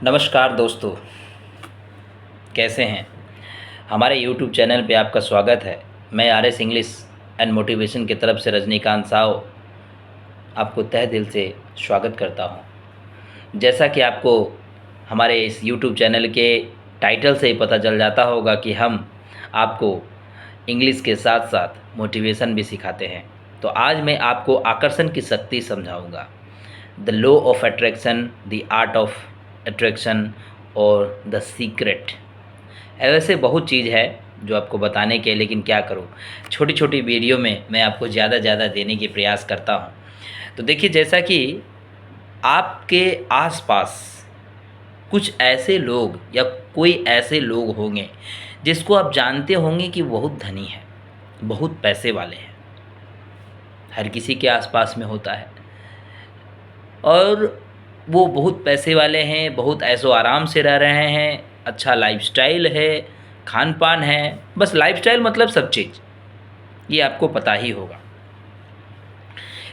नमस्कार दोस्तों, कैसे हैं। हमारे YouTube चैनल पे आपका स्वागत है। मैं RS इंग्लिश एंड मोटिवेशन की तरफ से रजनीकांत साव आपको तहे दिल से स्वागत करता हूं। जैसा कि आपको हमारे इस YouTube चैनल के टाइटल से ही पता चल जाता होगा कि हम आपको इंग्लिश के साथ साथ मोटिवेशन भी सिखाते हैं। तो आज मैं आपको आकर्षण की शक्ति समझाऊंगा। The law of attraction, the art of attraction और द सीक्रेट। ऐसे बहुत चीज़ है जो आपको बताने के, लेकिन क्या करूं, छोटी छोटी वीडियो में मैं आपको ज़्यादा देने की प्रयास करता हूं। तो देखिए, जैसा कि आपके आसपास कुछ ऐसे लोग या कोई ऐसे लोग होंगे जिसको आप जानते होंगे कि बहुत धनी है, बहुत पैसे वाले हैं। हर किसी के आसपास में होता है और वो बहुत पैसे वाले हैं, बहुत ऐशो आराम से रह रहे हैं, अच्छा लाइफस्टाइल है, खान पान है। बस लाइफस्टाइल मतलब सब चीज़, ये आपको पता ही होगा।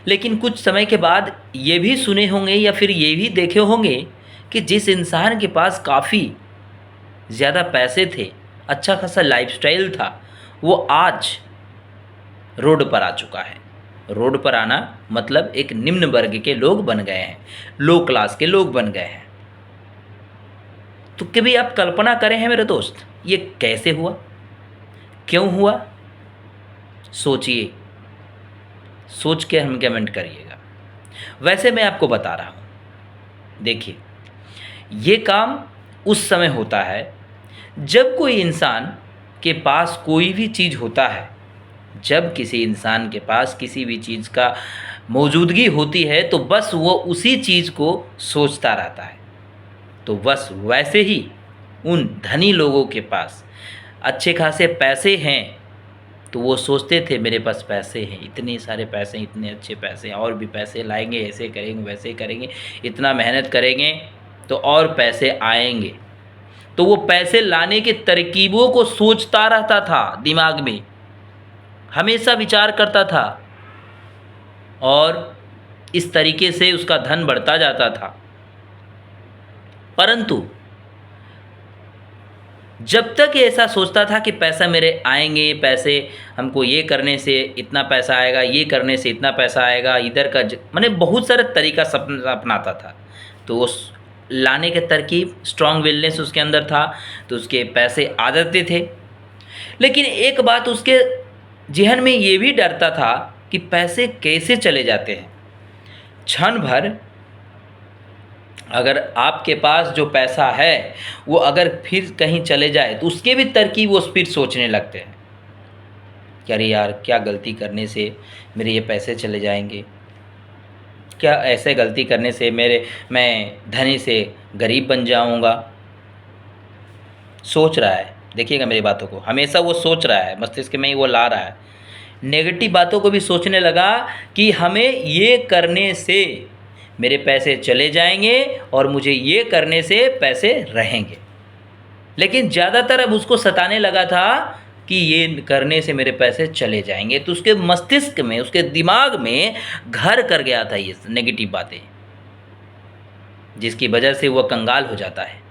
लेकिन कुछ समय के बाद ये भी सुने होंगे या फिर ये भी देखे होंगे कि जिस इंसान के पास काफ़ी ज़्यादा पैसे थे, अच्छा खासा लाइफस्टाइल था, वो आज रोड पर आ चुका है। रोड पर आना मतलब एक निम्न वर्ग के लोग बन गए हैं, लो क्लास के लोग बन गए हैं। तो कभी आप कल्पना करें हैं मेरे दोस्त, ये कैसे हुआ, क्यों हुआ? सोचिए, सोच के हम कमेंट करिएगा। वैसे मैं आपको बता रहा हूँ। देखिए, ये काम उस समय होता है जब कोई इंसान के पास कोई भी चीज़ होता है। जब किसी इंसान के पास किसी भी चीज़ का मौजूदगी होती है तो बस वो उसी चीज़ को सोचता रहता है। तो बस वैसे ही उन धनी लोगों के पास अच्छे खासे पैसे हैं तो वो सोचते थे मेरे पास पैसे हैं, इतने सारे पैसे हैं, इतने अच्छे पैसे हैं, और भी पैसे लाएंगे, ऐसे करेंगे, वैसे करेंगे, इतना मेहनत करेंगे तो और पैसे आएंगे। तो वो पैसे लाने के तरकीबों को सोचता रहता था, दिमाग में हमेशा विचार करता था और इस तरीके से उसका धन बढ़ता जाता था। परंतु जब तक ये ऐसा सोचता था कि पैसा मेरे आएंगे, पैसे हमको ये करने से इतना पैसा आएगा, ये करने से इतना पैसा आएगा, इधर का मैंने बहुत सारा तरीका अपनाता था। तो उस लाने के तरकीब, स्ट्रॉन्ग विलनेस उसके अंदर था, तो उसके पैसे आ जाते थे। लेकिन एक बात उसके जहन में ये भी डरता था कि पैसे कैसे चले जाते हैं। क्षण भर अगर आपके पास जो पैसा है वो अगर फिर कहीं चले जाए तो उसके भी तरकीब वो फिर सोचने लगते हैं कि अरे यार, क्या गलती करने से मेरे ये पैसे चले जाएंगे, क्या ऐसे गलती करने से मैं धनी से गरीब बन जाऊंगा। सोच रहा है, देखिएगा मेरी बातों को, हमेशा वो सोच रहा है, मस्तिष्क में ही वो ला रहा है। नेगेटिव बातों को भी सोचने लगा कि हमें ये करने से मेरे पैसे चले जाएंगे और मुझे ये करने से पैसे रहेंगे। लेकिन ज़्यादातर अब उसको सताने लगा था कि ये करने से मेरे पैसे चले जाएंगे। तो उसके मस्तिष्क में, उसके दिमाग में घर कर गया था ये नेगेटिव बातें, जिसकी वजह से वह कंगाल हो जाता है,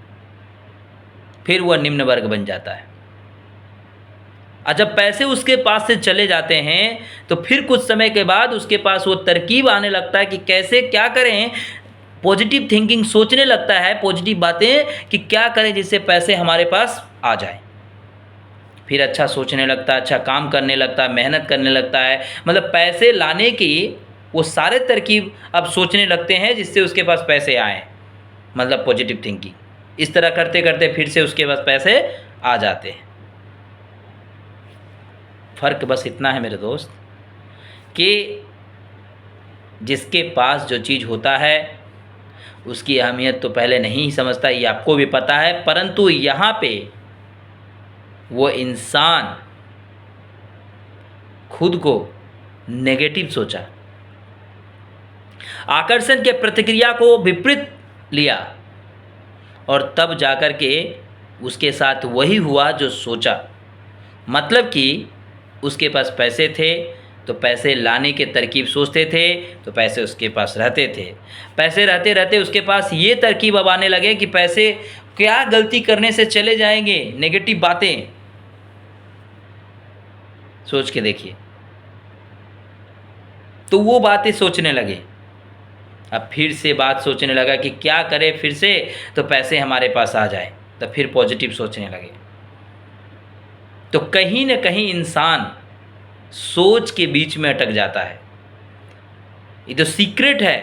फिर वह निम्न वर्ग बन जाता है। और जब पैसे उसके पास से चले जाते हैं तो फिर कुछ समय के बाद उसके पास वो तरकीब आने लगता है कि कैसे क्या करें। पॉजिटिव थिंकिंग सोचने लगता है, पॉजिटिव बातें कि क्या करें जिससे पैसे हमारे पास आ जाए। फिर अच्छा सोचने लगता है, अच्छा काम करने लगता है, मेहनत करने लगता है, मतलब पैसे लाने की वो सारे तरकीब अब सोचने लगते हैं जिससे उसके पास पैसे आए, मतलब पॉजिटिव थिंकिंग। इस तरह करते करते फिर से उसके पास पैसे आ जाते हैं। फ़र्क बस इतना है मेरे दोस्त कि जिसके पास जो चीज़ होता है उसकी अहमियत तो पहले नहीं समझता, ये आपको भी पता है। परंतु यहाँ पे वो इंसान खुद को नेगेटिव सोचा, आकर्षण के प्रतिक्रिया को विपरीत लिया और तब जाकर के उसके साथ वही हुआ जो सोचा। मतलब कि उसके पास पैसे थे तो पैसे लाने के तरकीब सोचते थे तो पैसे उसके पास रहते थे। पैसे रहते रहते उसके पास ये तरकीब अब आने लगे कि पैसे क्या गलती करने से चले जाएंगे, नेगेटिव बातें सोच के देखिए। तो वो बातें सोचने लगे। अब फिर से बात सोचने लगा कि क्या करे फिर से तो पैसे हमारे पास आ जाए, तो फिर पॉजिटिव सोचने लगे। तो कहीं ना कहीं इंसान सोच के बीच में अटक जाता है। ये तो सीक्रेट है,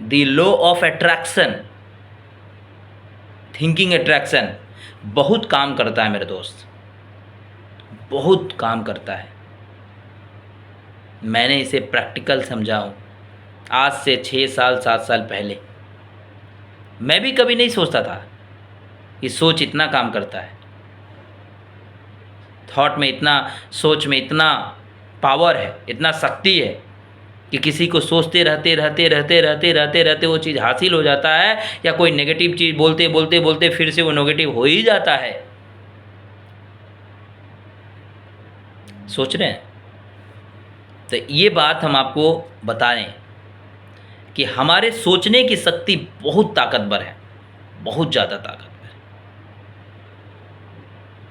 the law of attraction, thinking attraction बहुत काम करता है मेरे दोस्त, बहुत काम करता है। मैंने इसे प्रैक्टिकल समझा हूँ। आज से 6 साल 7 साल पहले मैं भी कभी नहीं सोचता था कि सोच इतना काम करता है। थॉट में इतना, सोच में इतना पावर है, इतना शक्ति है कि किसी को सोचते रहते रहते रहते रहते रहते रहते वो चीज़ हासिल हो जाता है, या कोई नेगेटिव चीज़ बोलते बोलते बोलते फिर से वो नेगेटिव हो ही जाता है। सोच रहे हैं? तो ये बात हम आपको बता रहे हैं कि हमारे सोचने की शक्ति बहुत ताकतवर है, बहुत ज़्यादा ताकतवर है।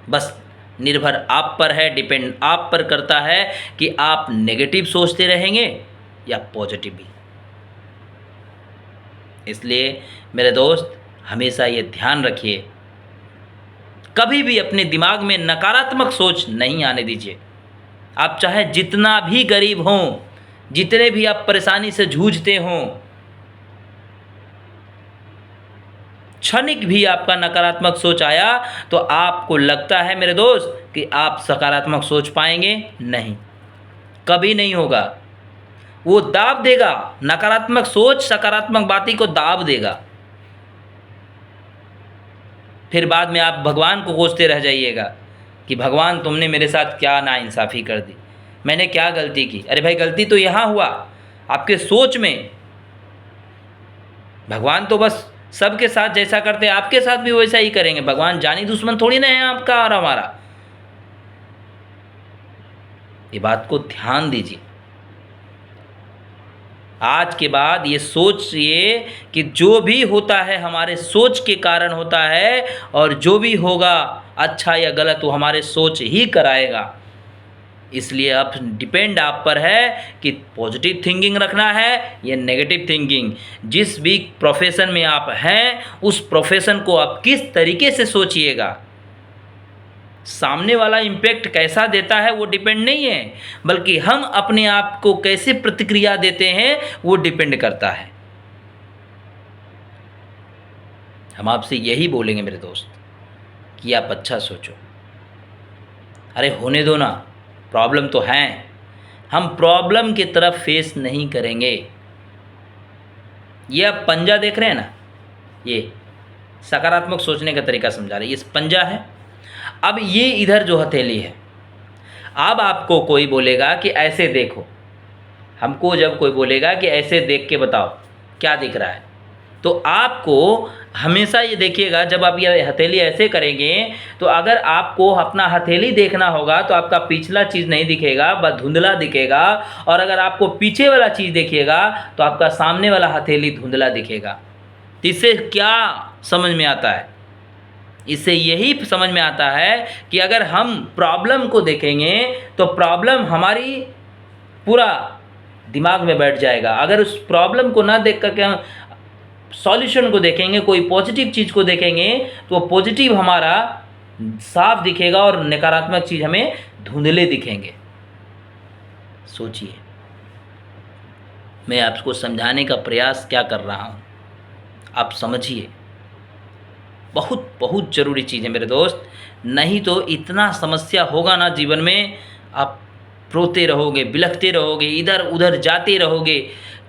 बस निर्भर आप पर है, डिपेंड आप पर करता है कि आप नेगेटिव सोचते रहेंगे या पॉजिटिव भी। इसलिए मेरे दोस्त हमेशा ये ध्यान रखिए, कभी भी अपने दिमाग में नकारात्मक सोच नहीं आने दीजिए। आप चाहे जितना भी गरीब हों, जितने भी आप परेशानी से जूझते हों, क्षणिक भी आपका नकारात्मक सोच आया तो आपको लगता है मेरे दोस्त कि आप सकारात्मक सोच पाएंगे? नहीं, कभी नहीं होगा। वो दाब देगा, नकारात्मक सोच सकारात्मक बातें को दाब देगा। फिर बाद में आप भगवान को कोसते रह जाइएगा कि भगवान तुमने मेरे साथ क्या नाइंसाफ़ी कर दी, मैंने क्या गलती की। अरे भाई, गलती तो यहाँ हुआ आपके सोच में। भगवान तो बस सबके साथ जैसा करते हैं आपके साथ भी वैसा ही करेंगे। भगवान जानी दुश्मन थोड़ी ना है आपका और हमारा। ये बात को ध्यान दीजिए। आज के बाद ये सोचिए कि जो भी होता है हमारे सोच के कारण होता है, और जो भी होगा अच्छा या गलत वो हमारे सोच ही कराएगा। इसलिए अब डिपेंड आप पर है कि पॉजिटिव थिंकिंग रखना है या नेगेटिव थिंकिंग। जिस भी प्रोफेशन में आप हैं उस प्रोफेशन को आप किस तरीके से सोचिएगा, सामने वाला इम्पैक्ट कैसा देता है वो डिपेंड नहीं है, बल्कि हम अपने आप को कैसे प्रतिक्रिया देते हैं वो डिपेंड करता है। हम आपसे यही बोलेंगे मेरे दोस्त कि आप अच्छा सोचो। अरे होने दो ना, प्रॉब्लम तो है, हम प्रॉब्लम की तरफ फेस नहीं करेंगे। ये आप पंजा देख रहे हैं ना, ये सकारात्मक सोचने का तरीका समझा रहे हैं। ये पंजा है। अब ये इधर जो हथेली है, अब आपको कोई बोलेगा कि ऐसे देखो, हमको जब कोई बोलेगा कि ऐसे देख के बताओ क्या दिख रहा है, तो आपको हमेशा ये देखिएगा, जब आप ये हथेली ऐसे करेंगे तो अगर आपको अपना हथेली देखना होगा तो आपका पिछला चीज़ नहीं दिखेगा, बस धुंधला दिखेगा। और अगर आपको पीछे वाला चीज़ देखिएगा तो आपका सामने वाला हथेली धुंधला दिखेगा। तो इससे क्या समझ में आता है? इससे यही समझ में आता है कि अगर हम प्रॉब्लम को देखेंगे तो प्रॉब्लम हमारी पूरा दिमाग में बैठ जाएगा। अगर उस प्रॉब्लम को ना देख करके हम सॉल्यूशन को देखेंगे, कोई पॉजिटिव चीज़ को देखेंगे, तो पॉजिटिव हमारा साफ दिखेगा और नकारात्मक चीज़ हमें धुंधले दिखेंगे। सोचिए, मैं आपको समझाने का प्रयास क्या कर रहा हूँ, आप समझिए। बहुत बहुत ज़रूरी चीज़ है मेरे दोस्त, नहीं तो इतना समस्या होगा ना जीवन में, आप रोते रहोगे, बिलखते रहोगे, इधर उधर जाते रहोगे,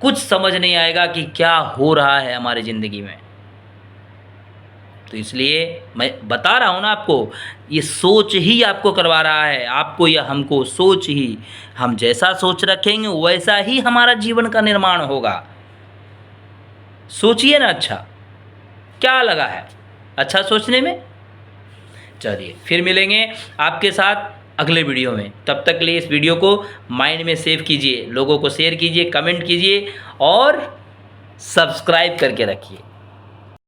कुछ समझ नहीं आएगा कि क्या हो रहा है हमारी ज़िंदगी में। तो इसलिए मैं बता रहा हूँ ना आपको, ये सोच ही आपको करवा रहा है, आपको या हमको। सोच ही, हम जैसा सोच रखेंगे वैसा ही हमारा जीवन का निर्माण होगा। सोचिए ना, अच्छा क्या लगा है अच्छा सोचने में? चलिए फिर मिलेंगे आपके साथ अगले वीडियो में। तब तक के लिए इस वीडियो को माइंड में सेव कीजिए, लोगों को शेयर कीजिए, कमेंट कीजिए और सब्सक्राइब करके रखिए।